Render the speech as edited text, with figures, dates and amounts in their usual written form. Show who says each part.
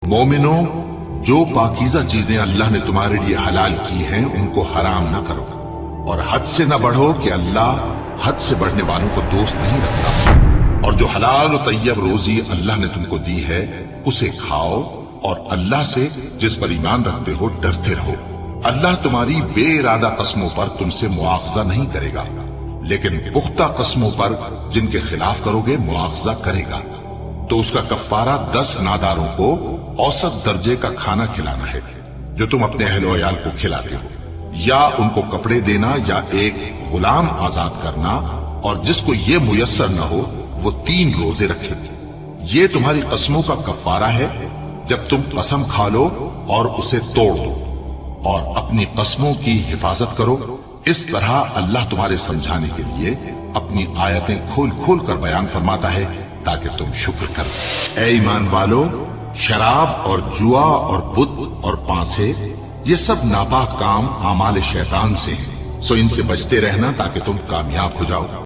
Speaker 1: मोमिनो, जो पाकीज़ा चीजें अल्लाह ने तुम्हारे लिए हलाल की हैं उनको हराम न करो, और हद से न बढ़ो कि अल्लाह हद से बढ़ने वालों को दोस्त नहीं रखता। और जो हलाल और तैयब रोजी अल्लाह ने तुमको दी है उसे खाओ, और अल्लाह से जिस पर ईमान रखते हो डरते रहो। अल्लाह तुम्हारी बेइरादा कस्मों पर तुमसे मुआवजा नहीं करेगा, लेकिन पुख्ता कस्मों पर जिनके खिलाफ करोगे मुआवजा करेगा। तो उसका कफ्फारा 10 नादारों को औसत दर्जे का खाना खिलाना है जो तुम अपने अहल और याल को खिलाते हो, या उनको कपड़े देना, या एक गुलाम आजाद करना, और जिसको ये मुयस्सर न हो वो 3 रोजे रखे। ये तुम्हारी कस्मों का कफ्फारा है जब तुम कसम खा लो और उसे तोड़ दो, और अपनी कस्मों की हिफाजत करो। इस तरह अल्लाह तुम्हारे समझाने के लिए अपनी आयतें खोल खोल कर बयान फरमाता है ताकि तुम शुक्र करो। ऐ ईमान वालो, शराब और जुआ और बुत और पांसे ये सब नापाक काम आमाल शैतान से हैं, सो इनसे बचते रहना ताकि तुम कामयाब हो जाओ।